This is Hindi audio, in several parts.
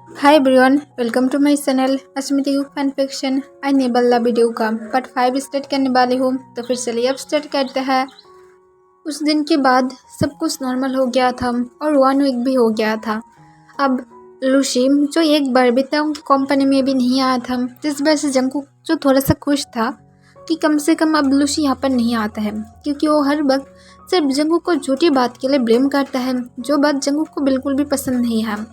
Hi everyone, welcome to my channel Asmita you fan fiction. I enable the video का पार्ट 5 स्टार्ट करने वाली हूँ, तो फिर चलिए अब स्टार्ट करते हैं। उस दिन के बाद सब कुछ नॉर्मल हो गया था और 1 वीक भी हो गया था। अब लूसी जो एक बार भी था उनकी कंपनी में भी नहीं आया था, जिस वजह से जंगकुक जो थोड़ा सा खुश था कि कम से कम अब लूसी यहाँ पर नहीं आता है, क्योंकि वो हर वक्त सिर्फ जंगकुक को झूठी बात के लिए ब्लेम करता है, जो बात जंगकुक को बिल्कुल भी पसंद नहीं है।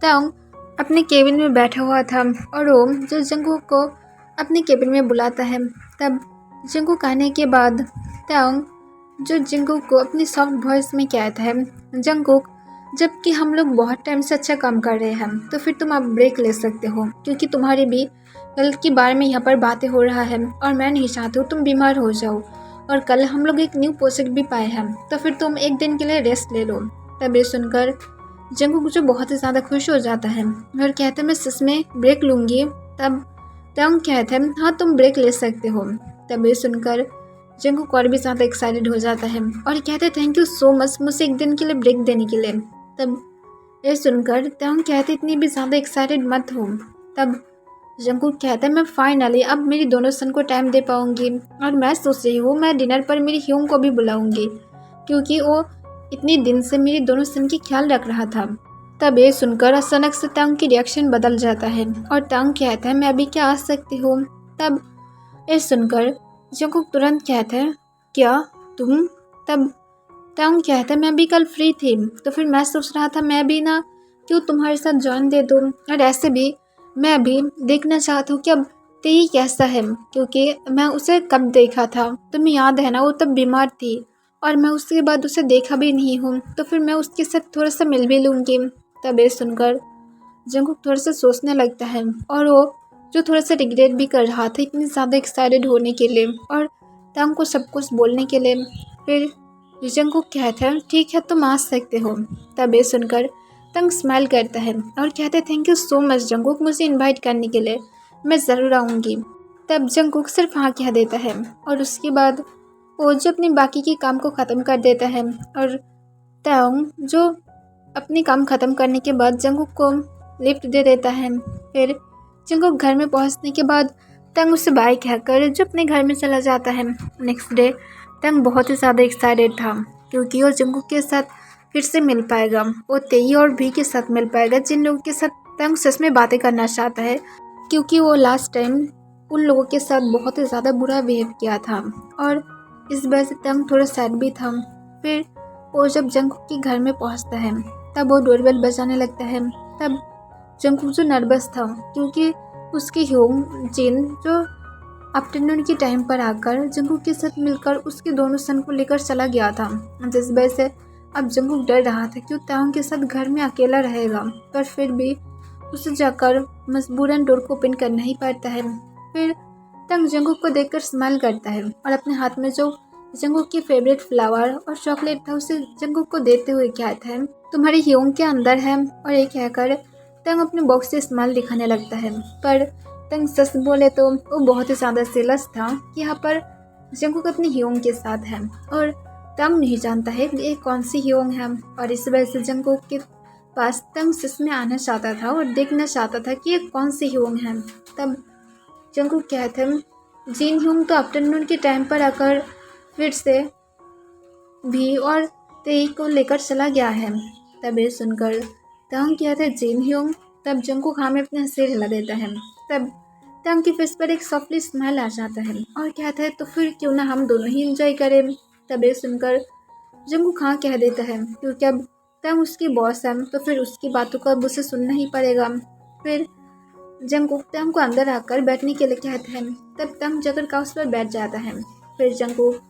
तांग अपने केबिन में बैठा हुआ था और वो जो जंगकुक को अपने केबिन में बुलाता है। तब जंगकुक आने के बाद तांग जो जंगकुक को अपनी सॉफ्ट वॉइस में कहता है, जंगकुक जबकि हम लोग बहुत टाइम से अच्छा काम कर रहे हैं, तो फिर तुम अब ब्रेक ले सकते हो, क्योंकि तुम्हारी भी हेल्थ के बारे में यहाँ पर बातें हो रहा है और मैं नहीं चाहती हूँ तुम बीमार हो जाओ। और कल हम लोग एक न्यू प्रोजेक्ट भी पाए हैं, तो फिर तुम एक दिन के लिए रेस्ट ले लो। तब ये सुनकर जंगकुक जो बहुत ही ज़्यादा खुश हो जाता है और कहता है मैं सच में ब्रेक लूँगी। तब तांग कहता है हाँ तुम ब्रेक ले सकते हो। तब ये सुनकर जंगकुक और भी ज़्यादा एक्साइटेड हो जाता है और कहता है थैंक यू सो मच मुझे एक दिन के लिए ब्रेक देने के लिए। तब ये सुनकर तांग कहते इतनी भी ज़्यादा एक्साइटेड मत हो। तब जंगकुक कहता है मैं फाइनली अब मेरी दोनों सन को टाइम दे पाऊंगी और मैं सोच रही हूँ मैं डिनर पर मेरी ह्यूंग को भी बुलाऊंगी, क्योंकि वो इतनी दिन से मेरी दोनों सन की ख्याल रख रहा था। तब ये सुनकर अचानक से तांग की रिएक्शन बदल जाता है और तांग कहता है मैं अभी क्या आ सकती हूँ। तब ये सुनकर जंगकुक तुरंत कहता है क्या तुम। तब तांग कहता है मैं अभी कल फ्री थी, तो फिर मैं सोच रहा था मैं भी ना क्यों तुम्हारे साथ ज्वाइन दे दूँ, और ऐसे भी मैं अभी देखना चाहता हूँ कि अब तेई कैसा है, क्योंकि मैं उसे कब देखा था तुम्हें याद है ना, वो तब बीमार थी और मैं उसके बाद उसे देखा भी नहीं हूँ, तो फिर मैं उसके साथ थोड़ा सा मिल भी लूँगी। तब ये सुनकर जंगकुक थोड़ा सा सोचने लगता है और वो जो थोड़ा सा रिग्रेट भी कर रहा था इतनी ज़्यादा एक्साइटेड होने के लिए और तांग को सब कुछ बोलने के लिए। फिर जंगकुक कहता है ठीक है तुम आ सकते हो। तब ये सुनकर तंग स्माइल करता है और कहते हैं thank you so much Jungkook मुझे इनवाइट करने के लिए, मैं ज़रूर आऊँगी। तब जंगकुक सिर्फ हाँ कह देता है और उसके बाद वो जो अपने बाकी के काम को ख़त्म कर देता है और तांग जो अपने काम ख़त्म करने के बाद जंगकुक को लिफ्ट दे देता है। फिर जंगकुक घर में पहुंचने के बाद तांग उससे बाय कहकर जो अपने घर में चला जाता है। नेक्स्ट डे तांग बहुत ही ज़्यादा एक्साइटेड था, क्योंकि वो जंगकुक के साथ फिर से मिल पाएगा, वो तेई और भी के साथ मिल पाएगा जिन लोगों के साथ तांग सच में बातें करना चाहता है, क्योंकि वो लास्ट टाइम उन लोगों के साथ बहुत ही ज़्यादा बुरा बिहेव किया था और इस वजह से तांग थोड़ा सैड भी था। फिर वो जब जंगकुक के घर में पहुंचता है तब वो डोरबेल बजाने लगता है। तब जंगकुक जो नर्वस था, क्योंकि उसकी ह्योंग जिन जो आफ्टरनून के टाइम पर आकर जंगकुक के साथ मिलकर उसके दोनों सन को लेकर चला गया था, जिस वजह से अब जंगकुक डर रहा था कि वो तांग के साथ घर में अकेला रहेगा, पर फिर भी उसे जाकर मजबूरन डोर को ओपन करना ही पड़ता है। फिर तांग जंगकुक को देखकर स्माइल करता है और अपने हाथ में जो जंगकुक की फेवरेट फ्लावर और चॉकलेट था उसे जंगकुक को देते हुए कहता है तुम्हारी ह्योंग के अंदर है, और ये कहकर तंग अपने बॉक्स से स्माइल दिखाने लगता है। पर तंग सच बोले तो वो बहुत ही ज़्यादा सीरियस था कि यहाँ पर जंगकुक अपनी ह्योंग के साथ है और तंग नहीं जानता है कि ये कौन सी ह्योंग है, और इस वजह से जंगकुक के पास तंग सच में आना चाहता था और देखना चाहता था कि ये कौन सी ह्योंग है। तब जंगकुक कहते हैं जिन ह्योंग तो आफ्टरनून के टाइम पर आकर फिर से भी और तेई को लेकर चला गया है। तब ये सुनकर तांग कहता है जिन ह्योंग। तब जंगकुक हाँ में अपना सिर हिला देता है। तब तांग की फेस पर एक सॉफ्टली स्माइल आ जाता है और कहता है तो फिर क्यों ना हम दोनों ही एंजॉय करें। तब ये सुनकर जंगकुक हाँ कह देता है, क्योंकि अब तांग उसकी बॉस है तो फिर उसकी बातों को अब उसे सुनना ही पड़ेगा। फिर जंगकुक तांग को अंदर आकर बैठने के लिए कहता है। तब तांग जाकर काउच पर बैठ जाता है। फिर जंगकुक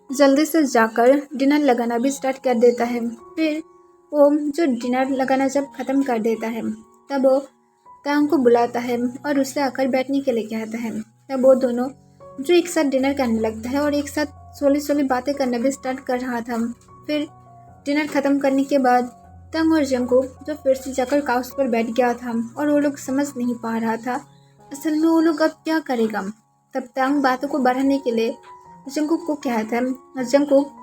जल्दी से जाकर डिनर लगाना भी स्टार्ट कर देता है। फिर वो जो डिनर लगाना जब ख़त्म कर देता है तब वो तांग को बुलाता है और उससे आकर बैठने के लिए कहता है। तब वो दोनों जो एक साथ डिनर करने लगता है और एक साथ सोली सोली बातें करना भी स्टार्ट कर रहा था। फिर डिनर ख़त्म करने के बाद तांग और जंगकुक जो फिर से जाकर काउच पर बैठ गया था और वो लोग समझ नहीं पा रहा था असल में वो लोग अब क्या करेगा। तब तांग बातों को बढ़ाने के लिए जंगकुक को कहता है जंगकुक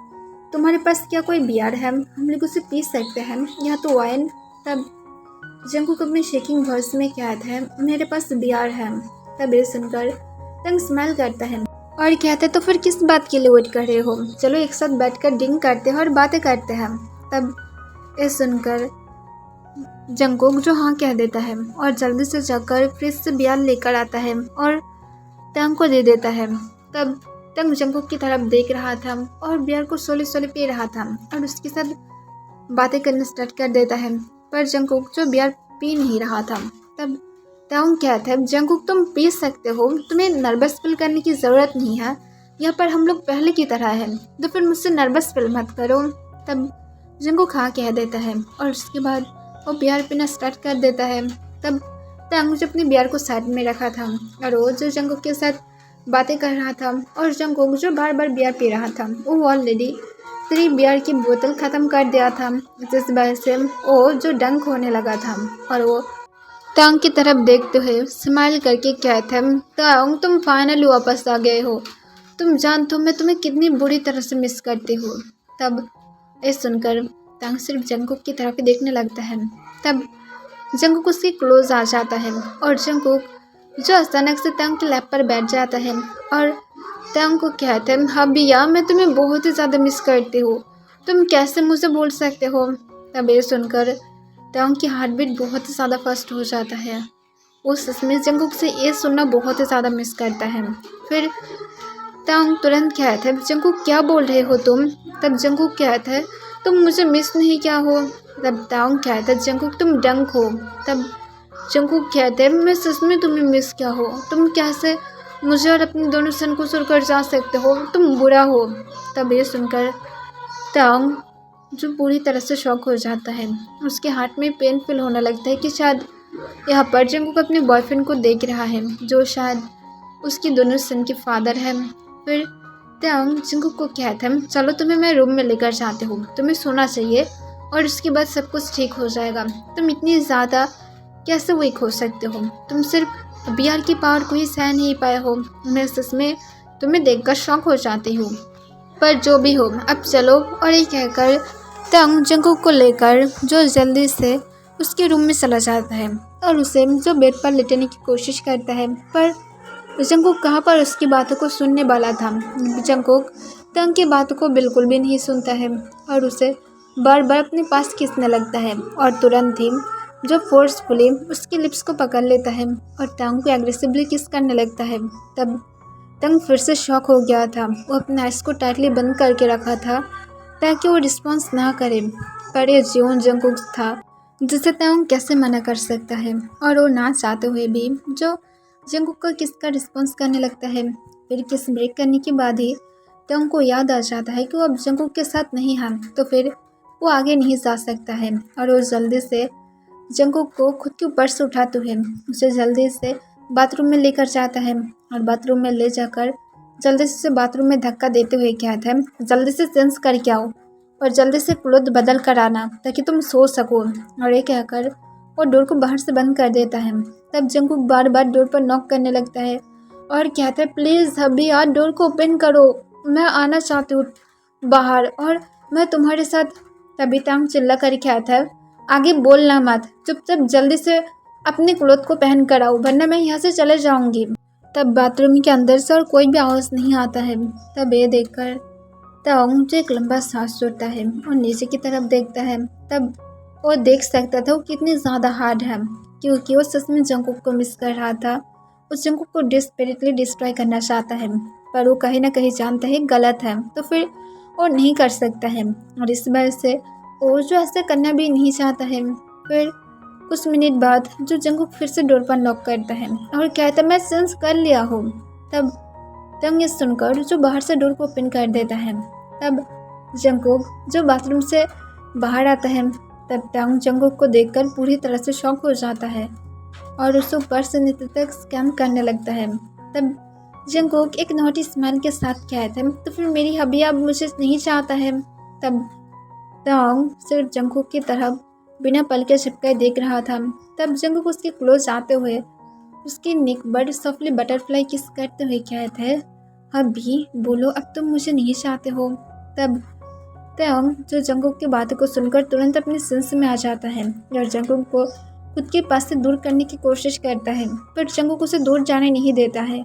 तुम्हारे पास क्या कोई बियर है, हम लोग उसे पी सकते हैं या तो वाइन। तब जंगकुक अपने शेकिंग वॉइस में कहता है, मेरे पास बियर है। तब ये सुनकर तंग स्माइल करता है और कहता है, तो फिर किस बात के लिए वेट कर रहे हो, चलो एक साथ बैठकर ड्रिंक करते हैं और बातें करते हैं। तब ये सुनकर जंगकुक जो हाँ कह देता है और जल्दी से जाकर फ्रिज से बियर लेकर आता है और तंग को दे देता है। तब तंग जंगकुक की तरफ देख रहा था और बियर को सोले सोले पी रहा था और उसके साथ बातें करना स्टार्ट कर देता है, पर जंगकुक जो बियर पी नहीं रहा था। तब तंग कहता है, जंगकुक तुम पी सकते हो, तुम्हें नर्वस फील करने की ज़रूरत नहीं है, यहाँ पर हम लोग पहले की तरह हैं, तो फिर मुझसे नर्वस फील मत करो। तब जंगकुक हाँ कह देता है और उसके बाद वो बियर पीना स्टार्ट कर देता है। तब तंग जो अपनी बियर को साइड में रखा था और वो जो जंगकुक के साथ बातें कर रहा था और जंगकुक जो बार बार बियर पी रहा था, वो ऑलरेडी 3 बियर की बोतल ख़त्म कर दिया था, जिस वजह से वो जो डंक होने लगा था। और वो तंग की तरफ देखते हुए स्माइल करके कहते हैं, तंग तुम फाइनली वापस आ गए हो, तुम जानते हो मैं तुम्हें कितनी बुरी तरह से मिस करती हूँ। तब ये सुनकर तंग सिर्फ जंगकुक की तरफ देखने लगता है। तब जंगकुक उसके क्लोज आ जाता है और जंगकुक जो अचानक से तंग के लैप पर बैठ जाता है और तंग को कहते हैं, हाँ भैया मैं तुम्हें बहुत ही ज़्यादा मिस करती हूँ, तुम कैसे मुझे बोल सकते हो। तब ये सुनकर तंग की हार्ट बीट बहुत ही ज़्यादा फास्ट हो जाता है। वो सच में जंगकुक से ये सुनना बहुत ही ज़्यादा मिस करता है। फिर तंग तुरंत कहता है, जंगकुक क्या बोल रहे हो तुम। तब जंगकुक कहता है, तुम मुझे मिस नहीं क्या हो। तब तंग कहता है, जंगकुक तुम डंक हो। तब जंगकुक कहते हैं, मैं सच में तुम्हें मिस क्या हो, तुम कैसे मुझे और अपने दोनों सन को छोड़कर जा सकते हो, तुम बुरा हो। तब ये सुनकर तंग जो पूरी तरह से शॉक हो जाता है, उसके हार्ट में पेन फील होने लगता है कि शायद यहाँ पर जंगकुक अपने बॉयफ्रेंड को देख रहा है, जो शायद उसकी दोनों सन के फादर है। फिर तंग जंगकुक को कहता है, चलो तुम्हें मैं रूम में लेकर जाते हूँ, तुम्हें सोना चाहिए और उसके बाद सब कुछ ठीक हो जाएगा, तुम इतनी ज़्यादा कैसे वीक हो सकते हो, तुम सिर्फ बियर की पावर को ही सह नहीं पाए हो, मैं सच में तुम्हें देखकर शॉक हो जाती हूँ, पर जो भी हो अब चलो। और ये कहकर तंग जंगकुक को लेकर जो जल्दी से उसके रूम में चला जाता है और उसे जो बेड पर लेटने की कोशिश करता है, पर जंगकुक कहाँ पर उसकी बातों को सुनने वाला था। जंगकुक तंग की बातों को बिल्कुल भी नहीं सुनता है और उसे बार बार अपने पास खींचने लगता है और तुरंत ही जो फोर्सफुली उसके लिप्स को पकड़ लेता है और तंग को एग्रेसिवली किस करने लगता है। तब तंग फिर से शॉक हो गया था, वो अपने आइज़ को टाइटली बंद करके रखा था ताकि वो रिस्पॉन्स ना करे, पर ये जीवन जंगकुक था जिसे तंग कैसे मना कर सकता है। और वो ना चाहते हुए भी जो जंगकुक का किस का रिस्पॉन्स करने लगता है। फिर किस ब्रेक करने के बाद ही तंग को याद आ जाता है कि वो अब जंगकुक के साथ नहीं है, तो फिर वो आगे नहीं जा सकता है और वो जल्दी से जंगकुक को खुद के ऊपर से उठाते हुए उसे जल्दी से बाथरूम में लेकर जाता है और बाथरूम में ले जाकर जल्दी से बाथरूम में धक्का देते हुए कहता है, जल्दी से चेंज करके आओ और जल्दी से क्लोथ बदल कर आना ताकि तुम सो सको। और ये कहकर वो डोर को बाहर से बंद कर देता है। तब जंगकुक बार बार डोर पर नॉक करने लगता है और कहता है, प्लीज़ अभी यार डोर को ओपन करो, मैं आना चाहती हूँ बाहर और मैं तुम्हारे साथ। तभी तंग चिल्ला कर कहता है, आगे बोलना मत, चुपचाप जल्दी से अपने क्लोथ को पहन कर आओ वरना मैं यहाँ से चले जाऊँगी। तब बाथरूम के अंदर से और कोई भी आवाज़ नहीं आता है। तब ये देखकर तंग जो एक लंबा सांस छोड़ता है और नीचे की तरफ देखता है। तब वो देख सकता था वो कितनी ज़्यादा हार्ड है, क्योंकि वो सच में जंगकुक को मिस कर रहा था। उस जंगकुक को डेस्परेटली डिस्ट्रॉय करना चाहता है, पर वो कहीं ना कहीं जानता है गलत है, तो फिर वो नहीं कर सकता है और इस वजह से वो जो ऐसा करना भी नहीं चाहता है। फिर कुछ मिनट बाद जो जंगकुक फिर से डोर पर नॉक करता है और कहता है, मैं सेंस कर लिया हूँ। तब तंग ये सुनकर जो बाहर से डोर को ओपन कर देता है। तब जंगकुक जो बाथरूम से बाहर आता है, तब तंग जंगकुक को देखकर पूरी तरह से शॉक हो जाता है और उसे ऊपर से नीचे तक स्कैन करने लगता है। तब जंगकुक एक नोटी स्माइल के साथ कहता है, तो फिर मेरी हबी अब मुझे नहीं चाहता है। तब तंग सिर्फ जंगकुक की तरफ बिना पल के झपकाए देख रहा था। तब जंगकुक उसके क्लोज आते हुए उसकी नेक पर सॉफ्टली बटरफ्लाई किस करते हुए कहते हैं, अभी बोलो अब तुम मुझे नहीं चाहते हो। तब तंग जो जंगकुक की बातों को सुनकर तुरंत अपने सेंस में आ जाता है और जंगकुक को खुद के पास से दूर करने की कोशिश करता है, पर जंगकुक उसे दूर जाने नहीं देता है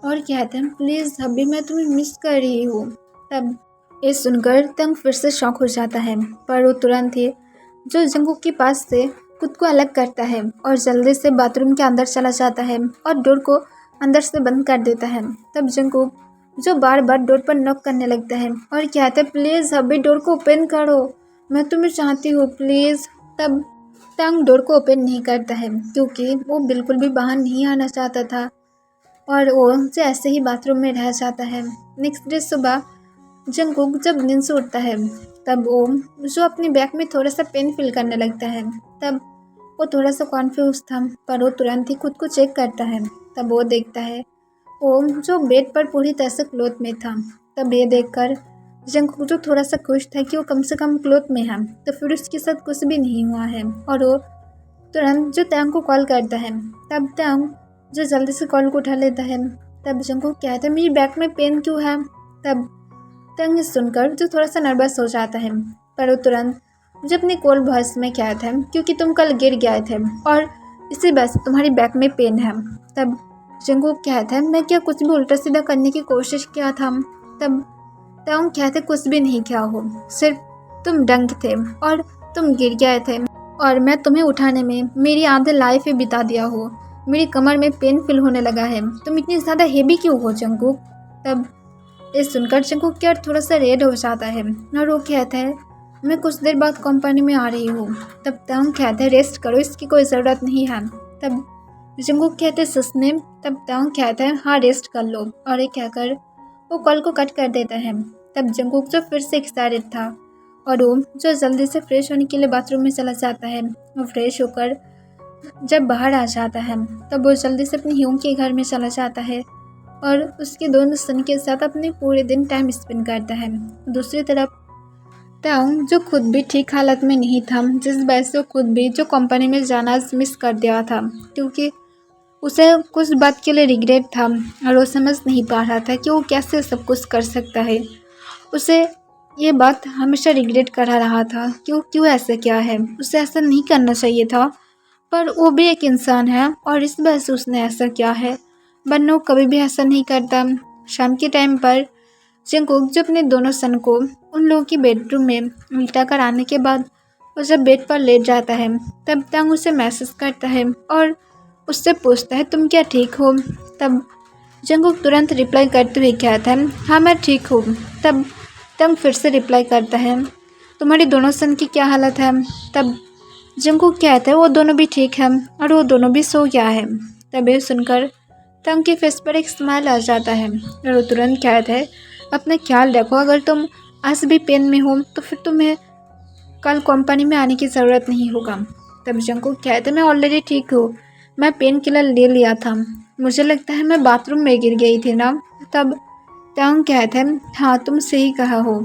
और कहता है प्लीज़ अभी मैं तुम्हें मिस कर रही हूँ। तब ये सुनकर तंग फिर से शॉक हो जाता है, पर वो तुरंत ही जो जंगकुक के पास से खुद को अलग करता है और जल्दी से बाथरूम के अंदर चला जाता है और डोर को अंदर से बंद कर देता है। तब जंगकुक जो बार बार डोर पर नॉक करने लगता है और कहता है प्लीज़ अभी डोर को ओपन करो, मैं तुम्हें चाहती हूँ प्लीज़। तब तंग डोर को ओपन नहीं करता है क्योंकि वो बिल्कुल भी बाहर नहीं आना चाहता था और वो ऐसे ही बाथरूम में रह जाता है। नेक्स्ट डे सुबह जंगकुक जब नींद से उठता है तब वो जो अपने बैग में थोड़ा सा पेन फील करने लगता है। तब वो थोड़ा सा कॉन्फ्यूज था, पर वो तुरंत ही खुद को चेक करता है। तब वो देखता है वो जो बेड पर पूरी तरह से क्लोथ में था। तब ये देखकर जंगकुक जो थोड़ा सा खुश था कि वो कम से कम क्लोथ में है, तो फिर उसके साथ कुछ भी नहीं हुआ है और वो तुरंत जो तंग को कॉल करता है। तब तंग जो जल्दी से कॉल को उठा लेता है। तब जंगकुक कहता है मेरी बैग में पेन क्यों है। तब तंग सुनकर जो थोड़ा सा नर्वस हो जाता है, पर वो तुरंत जो अपने कोल वॉइस में कहता है क्योंकि तुम कल गिर गए थे और इसी वजह से तुम्हारी बैक में पेन है। तब जंगकुक कहता है मैं क्या कुछ भी उल्टा सीधा करने की कोशिश किया था। तब तंग कहते कुछ भी नहीं किया हो, सिर्फ तुम डंग थे और तुम गिर गए थे और मैं तुम्हें उठाने में मेरी आधी लाइफ ही बिता दिया हो। मेरी कमर में पेन फील होने लगा है, तुम इतनी ज़्यादा हेवी क्यों हो जंगकुक। तब ये सुनकर जंगकुक क्या थोड़ा सा रेड हो जाता है और वो कहता है मैं कुछ देर बाद कंपनी में आ रही हूँ। तब तंग कहते हैं रेस्ट करो, इसकी कोई ज़रूरत नहीं है। तब जंगकुक कहते हैं सच में। तब तंग कहता है हाँ रेस्ट कर लो, और ये कहकर वो कॉल को कट कर देता है। तब जंगकुक जो फिर से एक्साइटेड था और वो जो जल्दी से फ्रेश होने के लिए बाथरूम में चला जाता है। वो फ्रेश होकर जब बाहर आ जाता है तब वो जल्दी से अपने ह्यूम के घर में चला जाता है और उसके दोनों सन के साथ अपने पूरे दिन टाइम स्पेंड करता है। दूसरी तरफ तंग जो खुद भी ठीक हालत में नहीं था, जिस वजह से वो खुद भी जो कंपनी में जाना मिस कर दिया था, क्योंकि उसे कुछ बात के लिए रिग्रेट था और वो समझ नहीं पा रहा था कि वो कैसे सब कुछ कर सकता है। उसे ये बात हमेशा रिग्रेट करा रहा था कि वो क्यों ऐसा किया है, उसे ऐसा नहीं करना चाहिए था, पर वो भी एक इंसान है और इस वजह से उसने ऐसा किया है, वरना वो कभी भी ऐसा नहीं करता। शाम के टाइम पर जंगकुक जो अपने दोनों सन को उन लोगों की बेडरूम में उल्टा कर आने के बाद वो जब बेड पर लेट जाता है तब तंग उसे मैसेज करता है और उससे पूछता है तुम क्या ठीक हो। तब जंगकुक तुरंत रिप्लाई करते हुए कहता है हाँ मैं ठीक हूँ। तब तंग फिर से रिप्लाई करता है तुम्हारी दोनों सन की क्या हालत है। तब जंगकुक कहता है वो दोनों भी ठीक है और वो दोनों भी सो गया है। तब ये सुनकर तंग के फेस पर एक स्माइल आ जाता है और वो तुरंत कहता है अपना ख्याल रखो, अगर तुम आज भी पेन में हो तो फिर तुम्हें कल कंपनी में आने की ज़रूरत नहीं होगा। तब जंगकुक कहते मैं ऑलरेडी ठीक हूँ, मैं पेन किलर ले लिया था, मुझे लगता है मैं बाथरूम में गिर गई थी ना। तब तंग कहते हैं हाँ तुम सही कहा हो।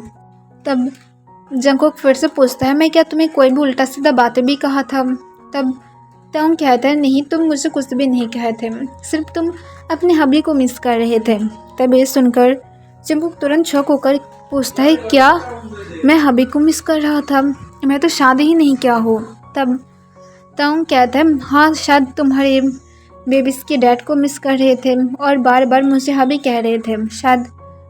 तब जंगकुक फिर से पूछता है मैं क्या तुम्हें कोई भी उल्टा सीधा बातें भी कहा था। तब तंग कहता है नहीं तुम मुझे कुछ भी नहीं कहे थे, सिर्फ तुम अपने हबी को मिस कर रहे थे। तब ये सुनकर जंगकुक तुरंत शॉक होकर पूछता है क्या मैं हबी को मिस कर रहा था, मैं तो शादी ही नहीं किया हो। तब तंग कहता है हाँ शायद तुम्हारे बेबीज़ के डैड को मिस कर रहे थे और बार बार मुझे हबी कह रहे थे, शायद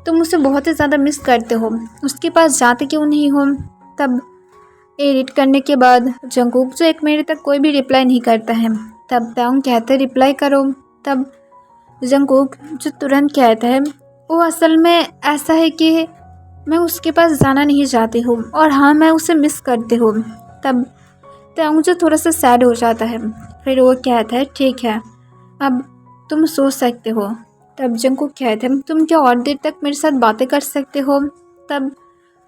तुम उसे बहुत ही ज़्यादा मिस करते हो, उसके पास जाते क्यों नहीं हो। तब एडिट करने के बाद जंगकुक जो 1 मिनट तक कोई भी रिप्लाई नहीं करता है। तब तंग कहते हैं रिप्लाई करो। तब जंगकुक जो तुरंत कहता है वो असल में ऐसा है कि मैं उसके पास जाना नहीं चाहती हूँ और हाँ मैं उसे मिस करती हूँ। तब तंग जो थोड़ा सा सैड हो जाता है, फिर वो कहता है ठीक है अब तुम सो सकते हो। तब जंगकुक कहते हैं तुम क्या और देर तक मेरे साथ बातें कर सकते हो। तब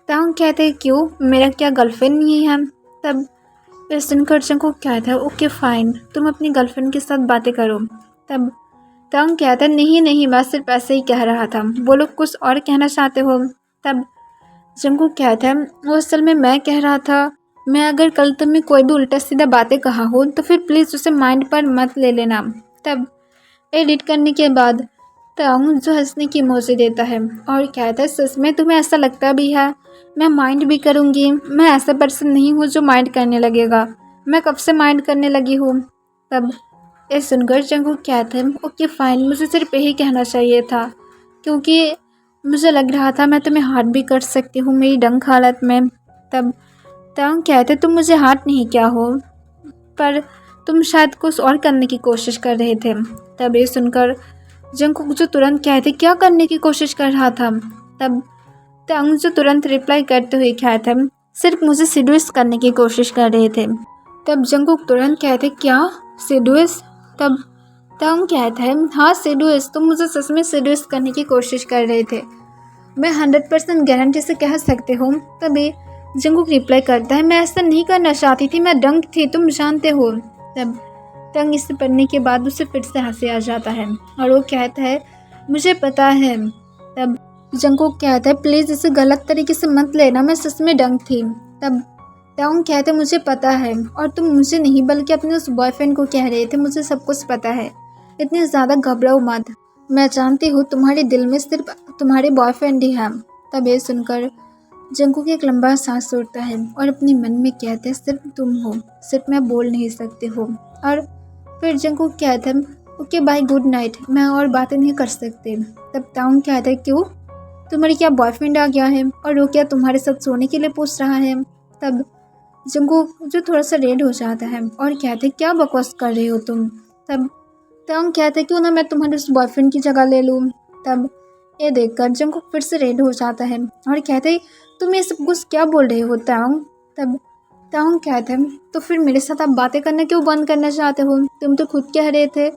तंग कहते हैं क्यों, मेरा क्या गर्लफ्रेंड नहीं है। तब ये सुनकर जंगकुक कहता है ओके फाइन तुम अपनी गर्लफ्रेंड के साथ बातें करो। तब तंग कहता है नहीं नहीं मैं सिर्फ ऐसे ही कह रहा था, बोलो कुछ और कहना चाहते हो। तब जंगकुक कहता है वो असल में मैं कह रहा था मैं अगर कल तुम्हें कोई भी उल्टा सीधा बातें कहा हो तो फिर प्लीज़ उसे माइंड पर मत ले लेना। तब एडिट करने के बाद तंग जो हंसने की इमोजी देता है और कहता है सच में तुम्हें ऐसा लगता भी है, मैं माइंड भी करूँगी, मैं ऐसा पर्सन नहीं हूँ जो माइंड करने लगेगा, मैं कब से माइंड करने लगी हूँ। तब ये सुनकर जंगकुक कहते हैं ओके फाइन, मुझे सिर्फ यही कहना चाहिए था क्योंकि मुझे लग रहा था मैं तुम्हें हार्ट भी कर सकती हूँ मेरी डंक हालत में। तब तांग कहते तुम मुझे हार्ट नहीं किया हो, पर तुम शायद कुछ और करने की कोशिश कर रहे थे। तब ये सुनकर जंगकुक जो तुरंत कहते क्या करने की कोशिश कर रहा था। तब तांग जो तुरंत रिप्लाई करते हुए कहते सिर्फ मुझे सिड्यूस करने की कोशिश कर रहे थे। तब जंगकुक तुरंत कहते क्या सिड्यूस। तब तांग कहता है हाँ सिड्यूस, तुम मुझे सच में सिड्यूस करने की कोशिश कर रहे थे, मैं 100% गारंटी से कह सकते हो। तभी जंगकुक रिप्लाई करता है मैं ऐसा नहीं करना चाहती थी, मैं डंक थी, तुम जानते हो। तब तांग इसे पढ़ने के बाद उसे फिर से हंसी आ जाता है और वो कहता है मुझे पता है। तब जंगकुक कहता है प्लीज़ इसे गलत तरीके से मत लेना, मैं सच में डंक थी। तब तांग कहते मुझे पता है, और तुम मुझे नहीं बल्कि अपने उस बॉयफ्रेंड को कह रहे थे, मुझे सब कुछ पता है, इतनी ज़्यादा घबराओ मत, मैं जानती हूँ तुम्हारे दिल में सिर्फ तुम्हारे बॉयफ्रेंड ही है। तब ये सुनकर जंगकुक एक लंबा सांस छोड़ता है और अपने मन में कहते हैं सिर्फ तुम हो, सिर्फ मैं बोल नहीं सकती हो। और फिर जंगकुक कहता है ओके बाय गुड नाइट, मैं और बातें नहीं कर सकते। तब तांग कहता है क्यों, तुम्हारी क्या बॉयफ्रेंड आ गया है और वो क्या तुम्हारे साथ सोने के लिए पूछ रहा है। तब जंगकुक जो थोड़ा सा रेड हो जाता है और कहते हैं क्या बकवास कर रहे हो तुम। तब तांग कहता है क्यों ना मैं तुम्हारे उस बॉयफ्रेंड की जगह ले लूँ। तब ये देखकर जंगकुक फिर से रेड हो जाता है और कहते हैं तुम ये सब कुछ क्या बोल रहे हो तांग। तब तांग कहते हैं तो फिर मेरे साथ आप बातें करना क्यों बंद करना चाहते हो, तुम तो खुद कह रहे थे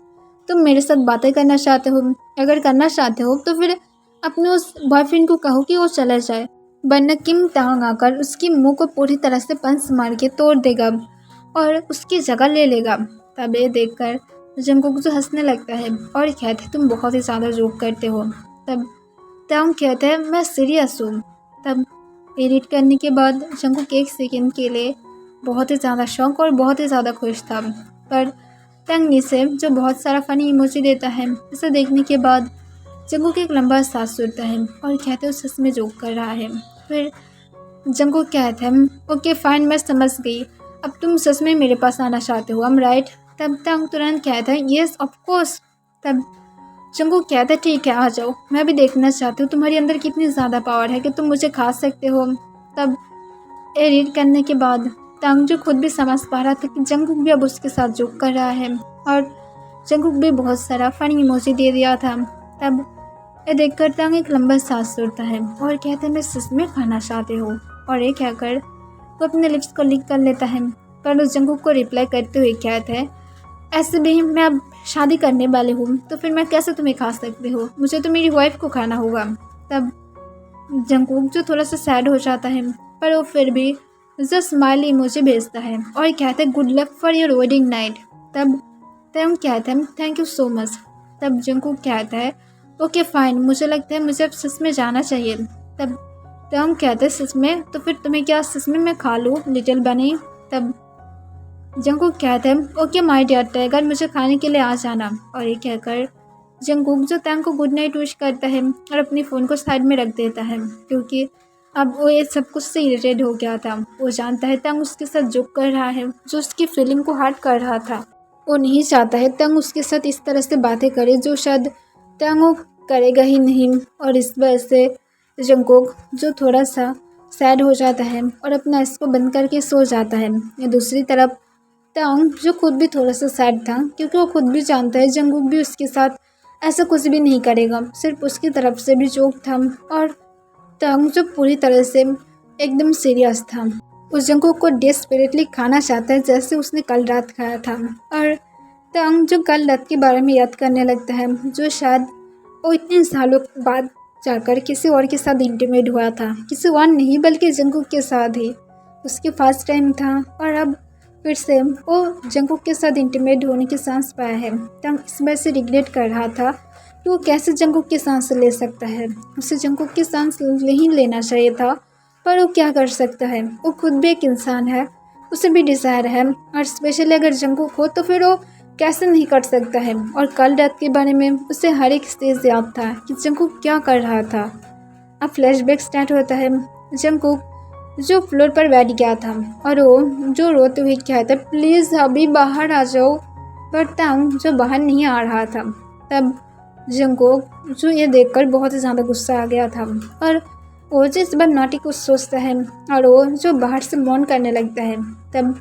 तुम मेरे साथ बातें करना चाहते हो, अगर करना चाहते हो तो फिर अपने उस बॉयफ्रेंड को कहो कि वो चला जाए, वरना किम तांग आकर उसकी मुंह को पूरी तरह से पंच मार के तोड़ देगा और उसकी जगह ले लेगा। तब ये देखकर जंगकुक जो हंसने लगता है और कहते तुम बहुत ही ज़्यादा जोक करते हो। तब तांग कहते हैं मैं सीरियस हूँ। तब एडिट करने के बाद जंगकुक एक सेकंड के लिए बहुत ही ज़्यादा शौक और बहुत ही ज़्यादा खुश था, पर तांग नीचे जो बहुत सारा फ़नी इमोजी देता है, इसे देखने के बाद जंगकुक एक लंबा सांस छोड़ता है और कहते हैं सच में जोक कर रहा है। फिर जंगकुक कहता है ओके फाइन, मैं समझ गई, अब तुम सच में मेरे पास आना चाहते हो, राइट। तब तांग तुरंत कहता है येस ऑफ कोर्स। तब जंगकुक कहता है ठीक है आ जाओ, मैं भी देखना चाहती हूँ तुम्हारे अंदर कितनी ज़्यादा पावर है कि तुम मुझे खा सकते हो। तब ये रीड करने के बाद तांग जो खुद भी समझ पा रहा था कि जंगकुक भी अब उसके साथ जोक कर रहा है और जंगकुक भी बहुत सारा फनी इमोजी दे दिया था। तब ये देखकर तांग एक लंबा सांस छोड़ता है और कहता है मैं सच में खाना चाहती हूँ, और ये कहकर वो अपने लिप्स को लिक कर लेता है, पर उस जंगकुक को रिप्लाई करते हुए कहता है ऐसे भी मैं अब शादी करने वाली हूँ, तो फिर मैं कैसे तुम्हें खा सकती हूँ, मुझे तो मेरी वाइफ को खाना होगा। तब जंगकुक जो थोड़ा सा सैड हो जाता है, पर वो फिर भी जो स्माइल इमोजी भेजता है और कहता है good luck for your wedding night. तब तांग कहता है थैंक यू सो मच। तब जंगकुक कहता है ओके फाइन, मुझे लगता है मुझे अब सच में जाना चाहिए। तब तांग कहते हैं सच में, तो फिर तुम्हें क्या सच में मैं खा लूँ लिटिल बनी। तब जंगकुक कहते हैं ओके माय डियर टाइगर, मुझे खाने के लिए आ जाना। और ये कहकर जंगकुक जो तांग को गुड नाइट विश करता है और अपने फ़ोन को साइड में रख देता है, क्योंकि अब वो ये सब कुछ से इरिटेट हो गया था। वो जानता है तांग उसके साथ जोक कर रहा है, जो उसकी फीलिंग को हर्ट कर रहा था। वो नहीं चाहता है तांग उसके साथ इस तरह से बातें करे जो शायद तांग वो करेगा ही नहीं, और इस वजह से जंगकुक जो थोड़ा सा सैड हो जाता है और अपना इसको बंद करके सो जाता है। दूसरी तरफ तांग जो खुद भी थोड़ा सा सैड था, क्योंकि वो खुद भी जानता है जंगकुक भी उसके साथ ऐसा कुछ भी नहीं करेगा, सिर्फ उसकी तरफ से भी जोक था। और तांग जो पूरी तरह से एकदम सीरियस था, उस जंगकुक को डेस्परेटली खाना चाहता है जैसे उसने कल रात खाया था। और तांग जो कल रात के बारे में याद करने लगता है, जो शायद वो इतने सालों बाद जाकर किसी और के साथ इंटीमेट हुआ था, किसी और नहीं बल्कि जंगकुक के साथ ही। उसके फर्स्ट टाइम था और अब फिर से वो जंगकुक के साथ इंटीमेट होने की सांस पाया है। तांग इस बात से रिग्रेट कर रहा था कि वो कैसे जंगकुक की सांस ले सकता है, उसे जंगकुक की सांस नहीं लेना चाहिए था, पर वो क्या कर सकता है, वो खुद भी एक इंसान है, उसे भी डिज़ायर है, और स्पेशली अगर जंगकुक हो तो फिर वो कैसे नहीं कर सकता है। और कल रात के बारे में उसे हर एक स्टेज याद था कि जंगकुक क्या कर रहा था। अब फ्लैशबैक स्टार्ट होता है। जंगकुक जो फ्लोर पर बैठ गया था और वो जो रोते हुए कहता, प्लीज़ अभी बाहर आ जाओ। पर तांग जो बाहर नहीं आ रहा था। तब जंगकोक जो ये देखकर बहुत ही ज़्यादा गुस्सा आ गया था और वो जो इस बार नॉटी कुछ सोचता है और वो जो बाहर से मौन करने लगता है। तब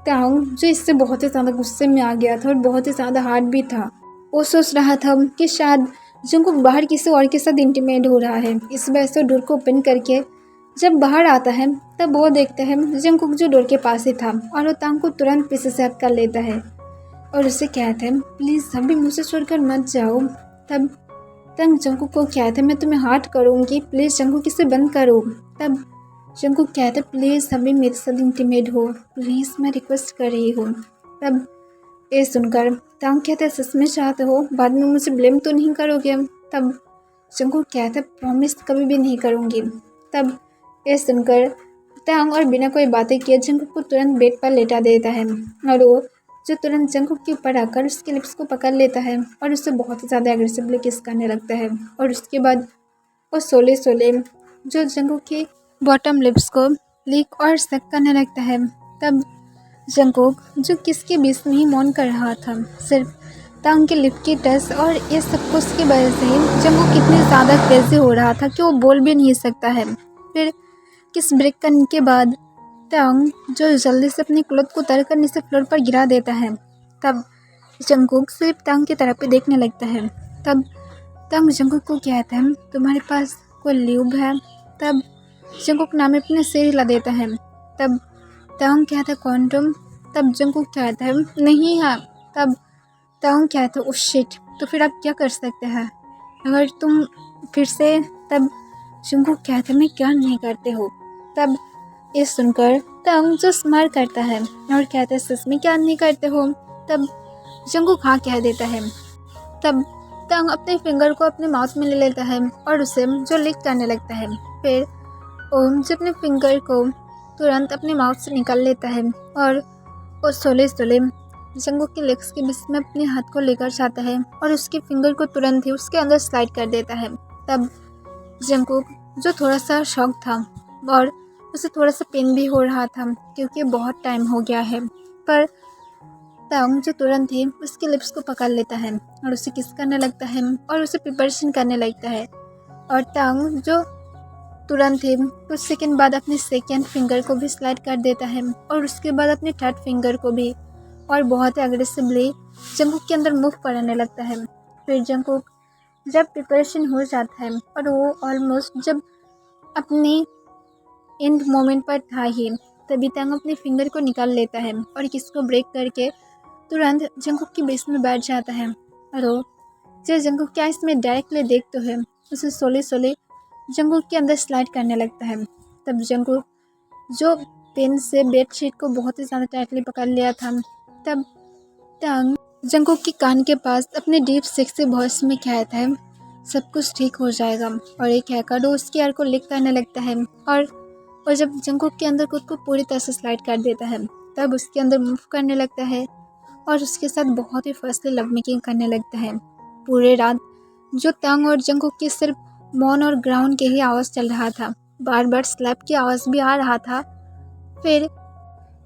तांग जो इससे बहुत ही ज़्यादा गुस्से में आ गया था और बहुत ही ज़्यादा हार्ड भी था। वो सोच रहा था कि शायद जंगकुक बाहर किसी और के साथ इंटीमेट हो रहा है। इस वजह से डोर को ओपन करके जब बाहर आता है तब वो देखता है जंगकुक जो डोर के पास ही था और वो तांग को तुरंत पीछे से हक कर लेता है और उसे कहता है, प्लीज़ अभी मुझे छोड़कर मत जाओ। तब तंग जंगकुक को कहता है, मैं तुम्हें हार्ट करूँगी, प्लीज़ जंगकुक इसे बंद करो। तब जंगकुक कहता है, प्लीज़ अभी मेरे साथ इंटीमेट हो, प्लीज़ मैं रिक्वेस्ट कर रही हूँ। तब ये सुनकर तांग कहता है, सच में चाहते हो, बाद में मुझे ब्लेम तो नहीं करोगे। तब जंगकुक कहता है, प्रॉमिस कभी भी नहीं करूँगी। तब ये सुनकर तांग और बिना कोई बातें किए जंगकुक को तुरंत बेड पर लेटा देता है और वो जो तुरंत जंगकुक के ऊपर आकर उसके लिप्स को पकड़ लेता है और उससे बहुत ही ज़्यादा एग्रेसिवली किस करने लगता है। और उसके बाद वो सोले सोले जो जंगकुक के बॉटम लिप्स को लीक और सक करने लगता है। तब जंगकुक जो किसके बीच में ही मौन कर रहा था, सिर्फ तांग के लिप की टच और ये सब कुछ की वजह से जंगकुक कितने ज़्यादा क्रेजी हो रहा था कि वो बोल भी नहीं सकता है। फिर किस ब्रेक करने के बाद तांग जो जल्दी से अपनी क्लॉथ को उतार कर नीचे फ्लोर पर गिरा देता है। तब जंगकुक सिर्फ तांग की तरफ ही देखने लगता है। तब तांग जंगकुक को कहता है, तुम्हारे पास कोई ल्यूब है? तब जंगकुक नाम अपने सिर हिला देता है। तब तांग कहता है, कॉन्डोम? तब जंगकुक कहता है, नहीं है। तब तांग कहता है, उस शिट, तो फिर आप क्या कर सकते हैं अगर तुम फिर से? तब जंगकुक कहता है, मैं क्या नहीं करते हो। तब ये सुनकर तांग जो स्माइल करता है और कहता है, सच में क्या नहीं करते हो? तब जंगकुक हाँ कह देता है। तब तांग अपने फिंगर को अपने माउथ में ले लेता है और उसे जो लिक करने लगता है। फिर ओम जो अपने फिंगर को तुरंत अपने माउथ से निकाल लेता है और वो सोले सोले जंगकुक के लेग्स के बीच में अपने हाथ को लेकर जाता है और उसके फिंगर को तुरंत ही उसके अंदर स्लाइड कर देता है। तब जंगकुक जो थोड़ा सा शॉक था और उसे थोड़ा सा पेन भी हो रहा था क्योंकि बहुत टाइम हो गया है, पर तांग जो तुरंत ही उसके लिप्स को पकड़ लेता है और उसे किस करने लगता है और उसे प्रिपरेशन करने लगता है। और तांग जो तुरंत ही कुछ सेकंड बाद अपने सेकंड फिंगर को भी स्लाइड कर देता है और उसके बाद अपने थर्ड फिंगर को भी, और बहुत ही अग्रेसिवली जंगकुक के अंदर मूव करने लगता है। फिर जंगकुक जब प्रिपरेशन हो जाता है और वो ऑलमोस्ट जब अपनी एंड मोमेंट पर था ही, तभी तांग अपने फिंगर को निकाल लेता है और किसको ब्रेक करके तुरंत जंगकुक के बेस में बैठ जाता है। और वो जब जंगकुक के आइस में डायरेक्टली देखते हुए उसे सोले सोले जंगकुक के अंदर स्लाइड करने लगता है। तब जंगकुक जो पेन से बेडशीट को बहुत ही ज़्यादा टाइटली पकड़ लिया था। तब तांग जंगकुक के कान के पास अपने डीप सेक्सी वॉइस में कहता है, सब कुछ ठीक हो जाएगा। और एक हैकर वो उसके यार को लिक करने लगता है और जब जंगकुक के अंदर खुद को पूरी तरह से स्लाइड कर देता है तब उसके अंदर मूव करने लगता है और उसके साथ बहुत ही फर्स्टली लव मेकिंग करने लगता है। पूरे रात जो तांग और जंगकुक की सिर्फ मौन और ग्राउंड के ही आवाज़ चल रहा था, बार बार स्लैप की आवाज़ भी आ रहा था। फिर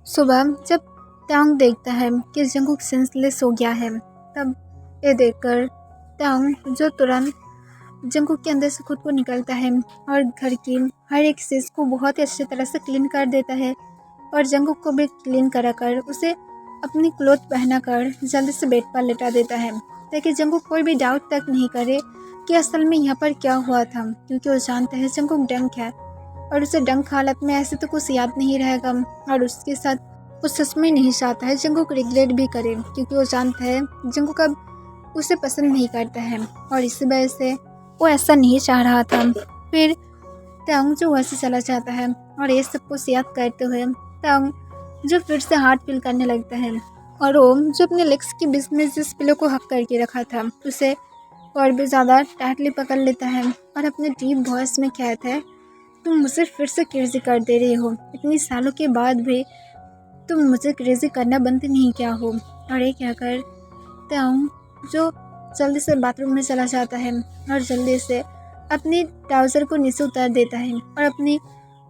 सुबह जब तांग देखता है कि जंगकुक सेंसलेस हो गया है, तब ये देखकर तांग जो तुरंत जंगकुक के अंदर से खुद को निकलता है और घर की हर एक चीज़ को बहुत ही अच्छी तरह से क्लीन कर देता है और जंगकुक को भी क्लीन कराकर उसे अपनी क्लोथ पहनाकर जल्दी से बेड पर लेटा देता है ताकि जंगकुक कोई भी डाउट तक नहीं करे कि असल में यहाँ पर क्या हुआ था, क्योंकि वो जानता है जंगकुक डंक है और उसे डंक हालत में ऐसे तो कुछ याद नहीं रहेगा और उसके साथ वो सच में नहीं चाहता है जंगकुक रिग्रेट भी करे, क्योंकि वो जानता है जंगकुक अब उसे पसंद नहीं करता है और इसी वजह से वो ऐसा नहीं चाह रहा था। फिर तांग जो वहाँ से चला जाता है और ये सब कुछ याद करते हुए तांग जो फिर से हार्ट फील करने लगता है और वो जो अपने लेग्स के बीच में जिस पिलो को हक करके रखा था उसे और भी ज़्यादा टाइटली पकड़ लेता है और अपने डीप वॉइस में कहता है, तुम मुझे फिर से क्रेजी कर दे रही हो, इतनी सालों के बाद भी तुम मुझे क्रेजी करना बंद नहीं किया हो। और ये कहकर तांग जो जल्दी से बाथरूम में चला जाता है और जल्दी से अपनी ट्राउज़र को नीचे उतार देता है और अपनी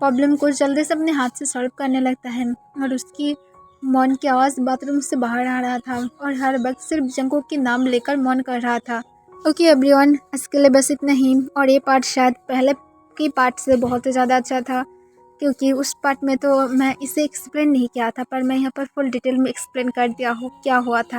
प्रॉब्लम को जल्दी से अपने हाथ से सॉल्व करने लगता है और उसकी मौन की आवाज़ बाथरूम से बाहर आ रहा था और हर वक्त सिर्फ जंगकुक के नाम लेकर मौन कर रहा था। ओके एवरीवन, आज के लिए बस इतना ही। और ये पार्ट शायद पहले की पार्ट से बहुत ही ज़्यादा अच्छा था, क्योंकि उस पार्ट में तो मैं इसे एक्सप्लेन नहीं किया था, पर मैं यहाँ पर फुल डिटेल में एक्सप्लेन कर दिया हूँ क्या हुआ था।